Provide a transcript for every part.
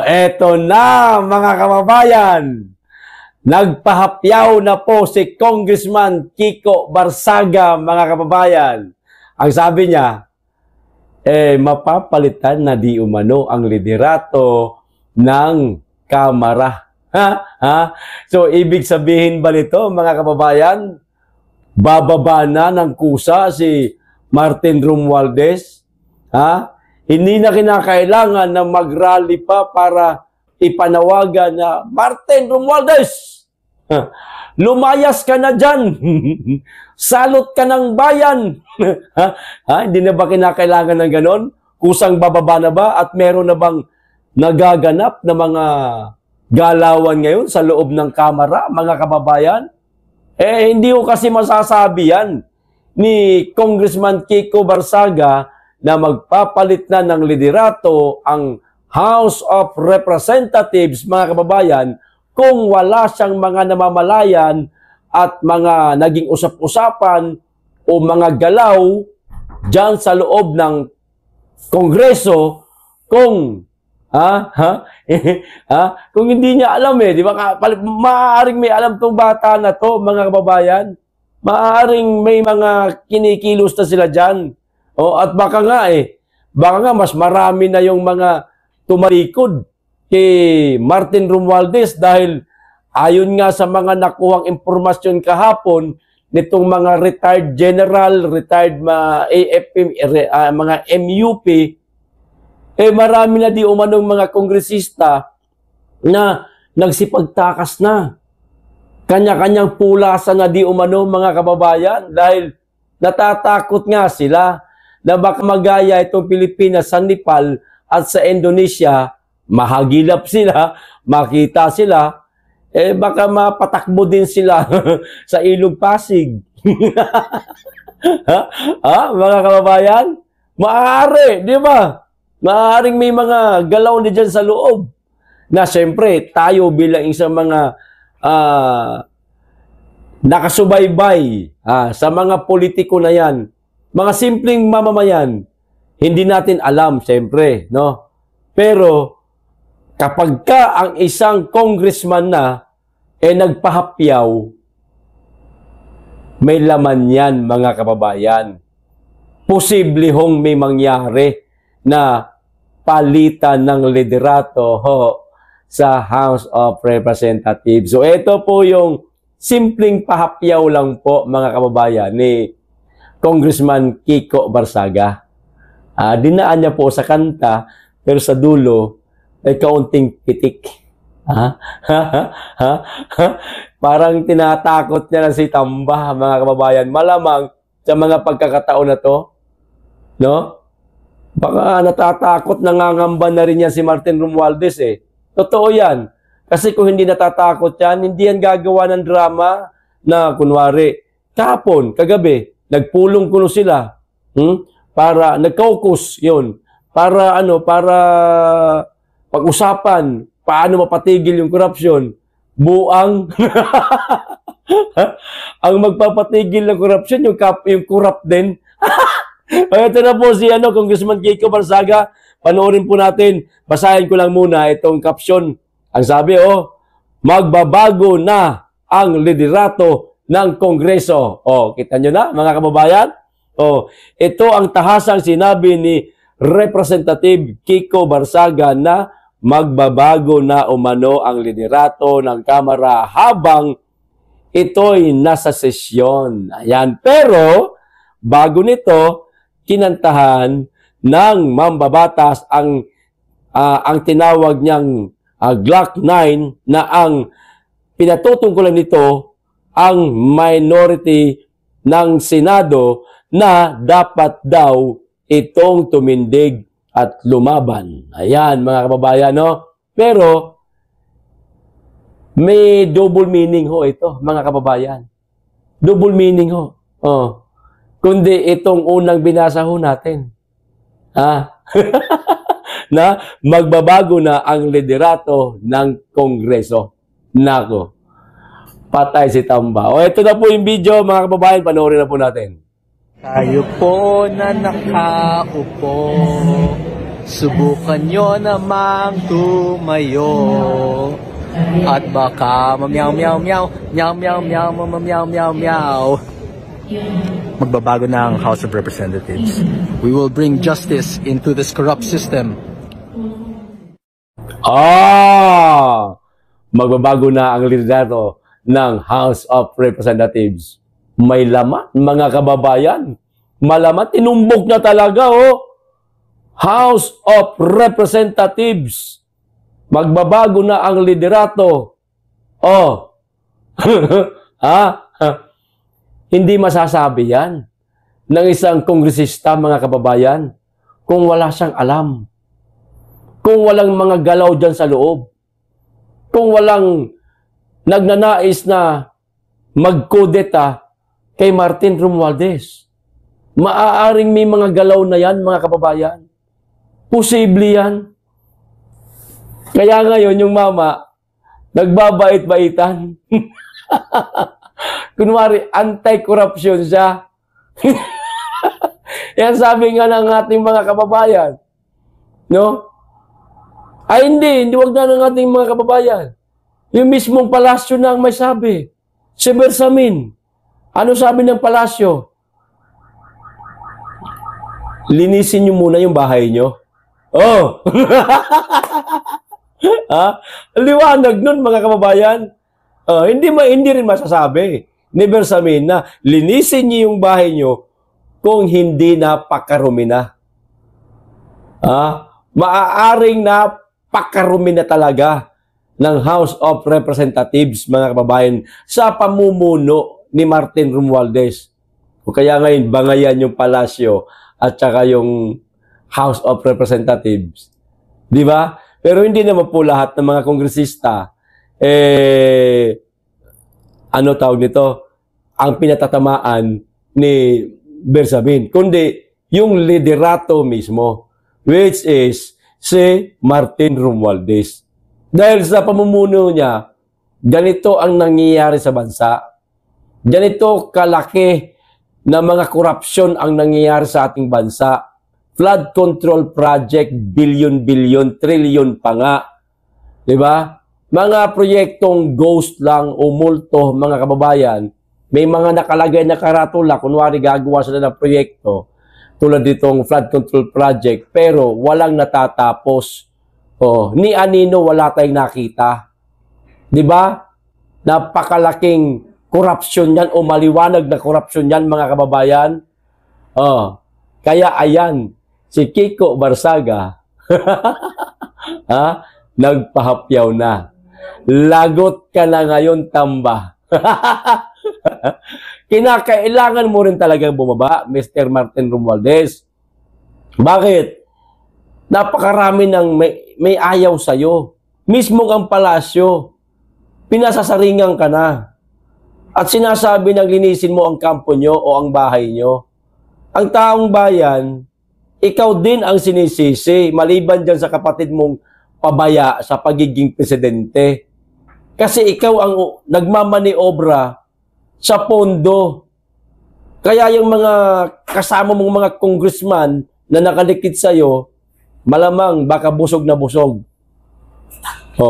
Eto na mga kababayan. Nagpahapyaw na po si Congressman Kiko Barsaga, mga kababayan. Ang sabi niya, mapapalitan na di umano ang liderato ng Kamara. So, ibig sabihin ba nito, mga kababayan, bababa na ng kusa si Martin Romualdez? Hindi na kinakailangan na mag-rally pa para ipanawagan na, Martin Romualdez, lumayas ka na dyan. Salot ka ng bayan. Hindi na ba kinakailangan ng ganon? Kusang bababa na ba? At meron na bang nagaganap na mga galawan ngayon sa loob ng Kamara, mga kababayan? Hindi ko kasi masasabi yan ni Congressman Kiko Barsaga na magpapalit na ng liderato ang House of Representatives, mga kababayan, kung wala siyang mga namamalayan at mga naging usap-usapan o mga galaw dyan sa loob ng Kongreso kung kung hindi niya alam di ba? Maaaring may alam tong bata na to, mga kababayan. Maaaring may mga kinikilos na sila dyan. At baka nga mas marami na yung mga tumalikod kay Martin Romualdez dahil ayon nga sa mga nakuhang impormasyon kahapon nitong mga retired general, retired AFP, mga MUP, marami na di umanong mga kongresista na nagsipagtakas na. Kanya-kanyang pulasan na di umano, mga kababayan, dahil natatakot nga sila na baka magaya itong Pilipinas sa Nepal at sa Indonesia, mahagilap sila, makita sila, baka mapatakbo din sila sa Ilog Pasig. Mga kababayan? Maaari, di ba? Maaaring may mga galaw na dyan sa loob. Na siyempre, tayo bilang isang mga nakasubaybay sa mga politiko na yan, mga simpleng mamamayan, hindi natin alam, siyempre, no? Pero, kapag ka ang isang congressman na, nagpahapyaw, may laman yan, mga kababayan. Posible hong may mangyari na palitan ng liderato sa House of Representatives. So, ito po yung simpleng pahapyaw lang po, mga kababayan, ni Congressman Kiko Barsaga. Dinaan niya po sa kanta, pero sa dulo, ay kaunting pitik. Parang tinatakot niya na si Tamba, mga kababayan. Malamang sa mga pagkakataon na to, no? Baka natatakot, nangangamba na rin yan si Martin Romualdez Totoo yan. Kasi kung hindi natatakot yan, hindi yan gagawa ng drama na kunwari, kahapon, kagabi, nagpulong-kulo sila. Para, nag-caucus yun. Para, para pag-usapan, paano mapatigil yung korupsyon. Buang. Ang magpapatigil ng korupsyon, yung corrupt din. Ito na po si Congressman Kiko Barsaga. Panoorin po natin. Basahin ko lang muna itong caption. Ang sabi, magbabago na ang liderato ng Kongreso. Kita nyo na, mga kababayan? Ito ang tahasang sinabi ni Representative Kiko Barsaga na magbabago na umano ang liderato ng Kamara habang ito'y nasa sesyon. Ayan. Pero, bago nito, kinantahan ng mambabatas ang tinawag niyang Glock 9 na ang pinatutungkulan nito ang minority ng Senado na dapat daw itong tumindig at lumaban. Ayan, mga kababayan, no? Pero, may double meaning ito, mga kababayan. Double meaning kundi itong unang binasa natin. Na magbabago na ang liderato ng Kongreso. Nako. Patay si Tamba. Ito na po yung video, mga kababayan. Panoorin na po natin. Tayo po na nakaupo subukan nyo namang tumayo. At baka mamyaw meow meow, meow meow meow meow meow meow. Magbabago na ang House of Representatives. We will bring justice into this corrupt system. Magbabago na ang liderato ng House of Representatives. May laman, mga kababayan. Malaman, tinumbok na talaga, House of Representatives. Magbabago na ang liderato. Hindi masasabi yan ng isang kongresista, mga kababayan, kung wala siyang alam. Kung walang mga galaw dyan sa loob. Kung walang nagnanais na magkudeta kay Martin Romualdez. Maaaring may mga galaw na yan, mga kababayan. Posible yan. Kaya ngayon, yung mama, nagbabait-baitan. Kunwari, anti-corruption siya. Yan sabi nga ng ating mga kababayan. No? Ay, hindi wag na ng ating mga kababayan. Yung mismong palasyo na ang may sabi. Si Bersamin. Ano sabi ng palasyo? Linisin nyo muna yung bahay nyo. Liwanag nun, mga kababayan. Hindi rin masasabi ni Bersamin na linisin niyo yung bahay nyo kung hindi napakarumi na. Maaaring napakarumi na talaga ng House of Representatives, mga kababayan, sa pamumuno ni Martin Romualdez. O kaya ngayon, bangayan yung palasyo at saka yung House of Representatives. Di ba? Pero hindi naman po lahat ng mga kongresista ano tawag nito, ang pinatatamaan ni Bersamin, kundi yung liderato mismo, which is si Martin Romualdez. Dahil sa pamumuno niya, ganito ang nangyayari sa bansa. Ganito kalaki na mga korupsyon ang nangyayari sa ating bansa. Flood control project, billion, trillion pa nga. Diba? Mga proyektong ghost lang o multo, mga kababayan, may mga nakalagay na karatula, kunwari gagawa sila ng proyekto, tulad ditong flood control project, pero walang natatapos. Ni anino wala tayong nakita. Diba? Napakalaking korupsyon yan o maliwanag na korupsyon yan, mga kababayan. Kaya ayan, si Kiko Barsaga, nagpahapyaw na. Lagot ka na ngayon, tamba. Kinakailangan mo rin talagang bumaba, Mr. Martin Romualdez. Bakit? Napakarami ng may ayaw sa'yo. Mismo ang palasyo, pinasasaringan ka na. At sinasabi ng linisin mo ang kampo nyo o ang bahay nyo. Ang taong bayan, ikaw din ang sinisisi, maliban dyan sa kapatid mong pabaya sa pagiging presidente. Kasi ikaw ang nagmamaniobra sa pondo. Kaya yung mga kasama mong mga congressman na nakalikit sa'yo, malamang baka busog na busog.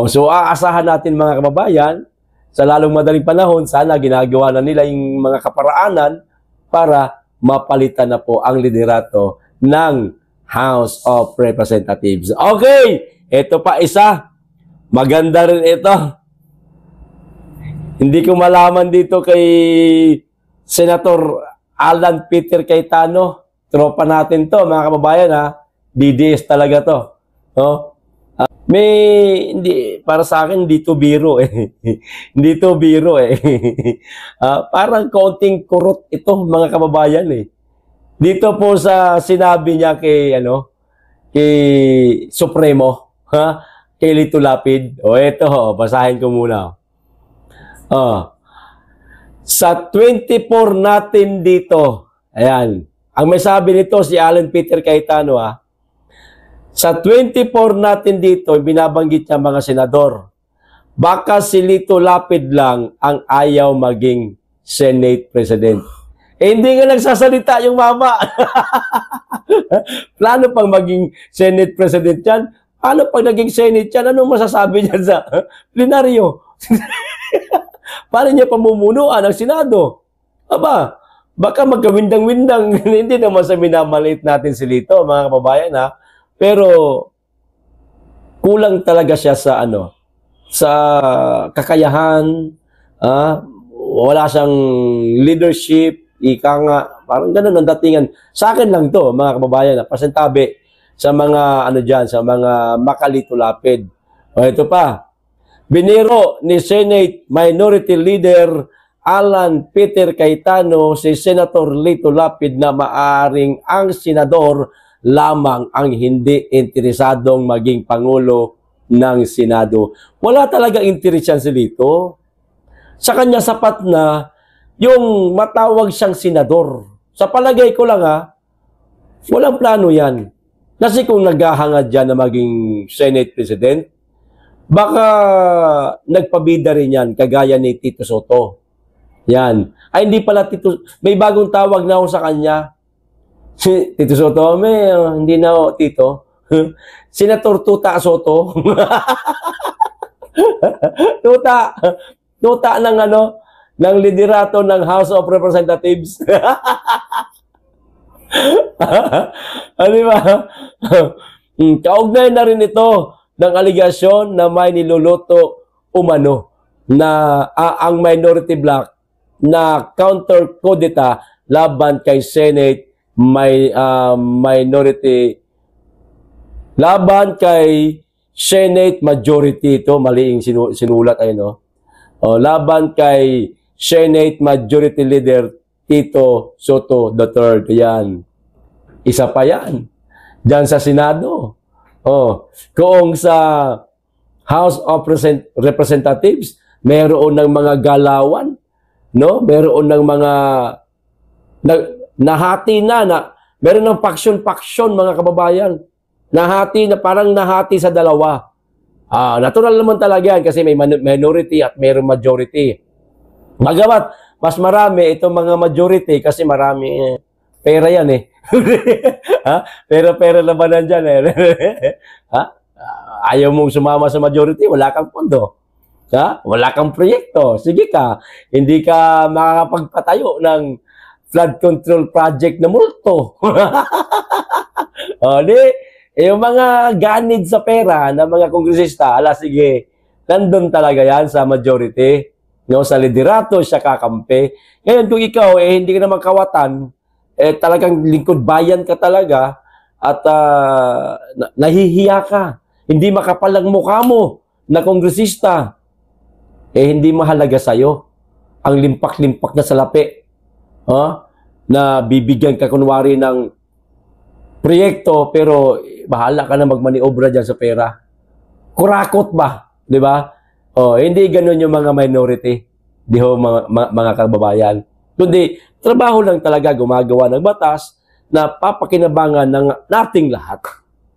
So aasahan natin, mga kababayan, sa lalong madaling panahon, sana ginagawa na nila yung mga kaparaanan para mapalitan na po ang liderato ng House of Representatives. Okay, ito pa isa. Maganda rin ito. Hindi ko malaman dito kay Senator Alan Peter Cayetano. Tropa natin to, mga kababayan, DDS talaga to. Hindi, para sa akin, hindi to biro Hindi to biro parang konting kurot ito, mga kababayan Dito po sa sinabi niya kay Supremo, kay Lito Lapid. Ito, basahin ko muna. Sa 24 natin dito, ayan, ang may sabi nito si Alan Peter Cayetano, sa 24 natin dito, binabanggit niya mga senador, baka si Lito Lapid lang ang ayaw maging Senate President. hindi nga nagsasalita yung mama. Plano pang maging Senate President yan. Paano pag naging Senate yan? Anong masasabi niya sa plenaryo? Paano niya pamumunuan ang Senado? Aba, baka magkawindang-windang. Hindi naman sa minamaliit natin si Lito, mga kababayan, ha? Pero kulang talaga siya sa sa kakayahan, wala siyang leadership, ika nga, parang ganun ang datingan. Sa akin lang to, mga kababayan, pasintabi sa mga sa mga makalito-lapid. O ito pa, biniro ni Senate Minority Leader Alan Peter Cayetano si Senator Lito Lapid na maaring ang senador lamang ang hindi interesadong maging Pangulo ng Senado. Wala talaga interes yan si Lito. Sa kanya sapat na yung matawag siyang senador. Sa palagay ko lang walang plano yan. Kasi kung naghahangad dyan na maging Senate President, baka nagpabida rin yan, kagaya ni Tito Soto. Yan. Ay, hindi pala Tito, may bagong tawag na ako sa kanya. Si Tito Soto, hindi na ako, Tito. Senator Tuta Soto. Tuta ng ng liderato ng House of Representatives. Di ba? Kaugnay na rin ito ng aligasyon na may niluluto umano na ang minority bloc na counter kudeta laban kay Senate laban kay Senate majority. Ito maling sinulat ay laban kay Senate Majority Leader Tito Soto III. Yan. Isa pa yan. Diyan sa Senado. Kung sa House of Representatives, meron ng mga galawan, meron ng mga nahati meron ng faction mga kababayan. Nahati na parang nahati sa dalawa. Natural naman talaga yan kasi may minority at mayroong majority. Magamat, mas marami itong mga majority kasi marami pera yan Pera labanan dyan Ayaw mong sumama sa majority, wala kang pondo. Wala kang proyekto. Sige ka, hindi ka makakapagpatayo ng flood control project na multo. Yung mga ganid sa pera ng mga kongresista, sige, nandun talaga yan sa majority. Sa liderato, siya kakampi. Ngayon, kung ikaw, hindi ka naman kawatan, talagang lingkod bayan ka talaga, at nahihiya ka. Hindi makapal ang mukha mo na kongresista. Hindi mahalaga sa'yo ang limpak-limpak na salapi. Na bibigyan ka kunwari ng proyekto, pero bahala ka na magmaniobra dyan sa pera. Kurakot ba? Di ba? Hindi ganun yung mga minority. Di ho, mga kababayan. Kundi, trabaho lang talaga gumagawa ng batas na papakinabangan ng nating lahat.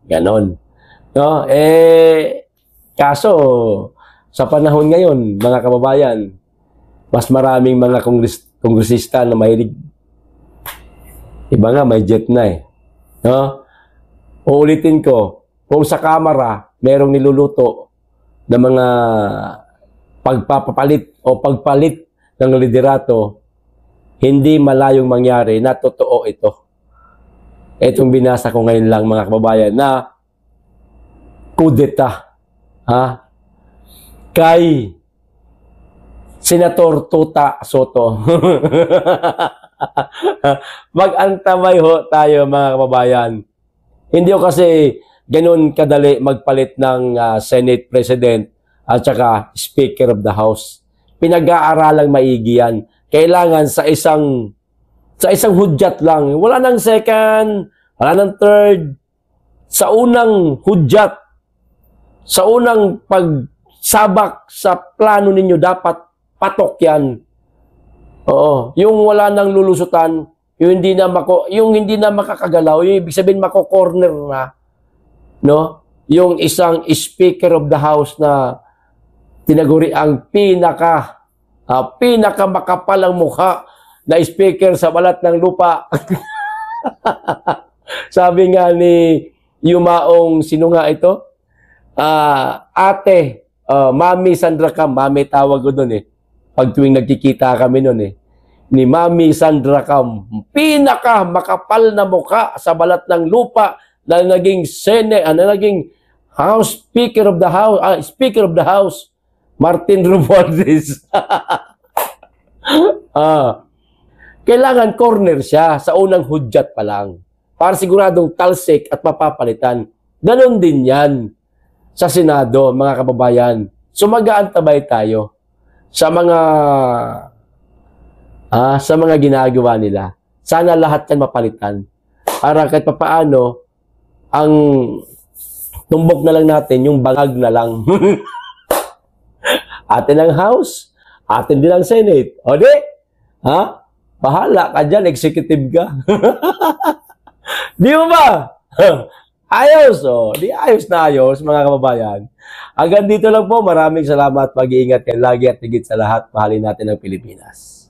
Ganon. Kaso, sa panahon ngayon, mga kababayan, mas maraming mga kongresista na mahilig. Iba nga, may jet na Uulitin ko, kung sa Kamara, merong niluluto na mga pagpapalit o pagpalit ng liderato, hindi malayong mangyari na totoo ito. Itong binasa ko ngayon lang, mga kababayan, na kudeta kay Senator Tuta Soto. Mag-antamay ho tayo, mga kababayan. Hindi ko kasi ganun kadali magpalit ng Senate President at saka Speaker of the House. Pinag-aaralang maigi yan. Kailangan sa isang hudyat lang. Wala nang second, wala nang third. Sa unang hudyat, sa unang pagsabak sa plano ninyo, dapat patok yan. Yung wala nang lulusutan, yung hindi na makakagalaw, yung ibig sabihin mako-corner na, yung isang Speaker of the House na tinaguri ang pinaka makapalang mukha na speaker sa balat ng lupa. Sabi nga ni Yumaong, sino nga ito? Ate, Mami Sandra Cam, Mami tawag ko doon eh. Pag tuwing nagkikita kami noon eh. Ni Mami Sandra Cam, pinaka makapal na muka sa balat ng lupa na naging naging Speaker of the House, Martin Romualdez. Kailangan corner siya sa unang hudyat pa lang para siguradong talsik at mapapalitan. Ganon din yan sa Senado, mga kababayan. So mag-aantabay tayo sa mga ginagawa nila. Sana lahat yan mapalitan. Para kahit papaano, ang tumbok na lang natin, yung bangag na lang. Atin ang House, atin din ang Senate. O di? Bahala ka dyan, executive ka. Di mo ba? Ayos, di ayos na ayos, mga kababayan. Hanggang dito lang po, maraming salamat, mag-iingat kayo lagi at higit sa lahat, mahalin natin ang Pilipinas.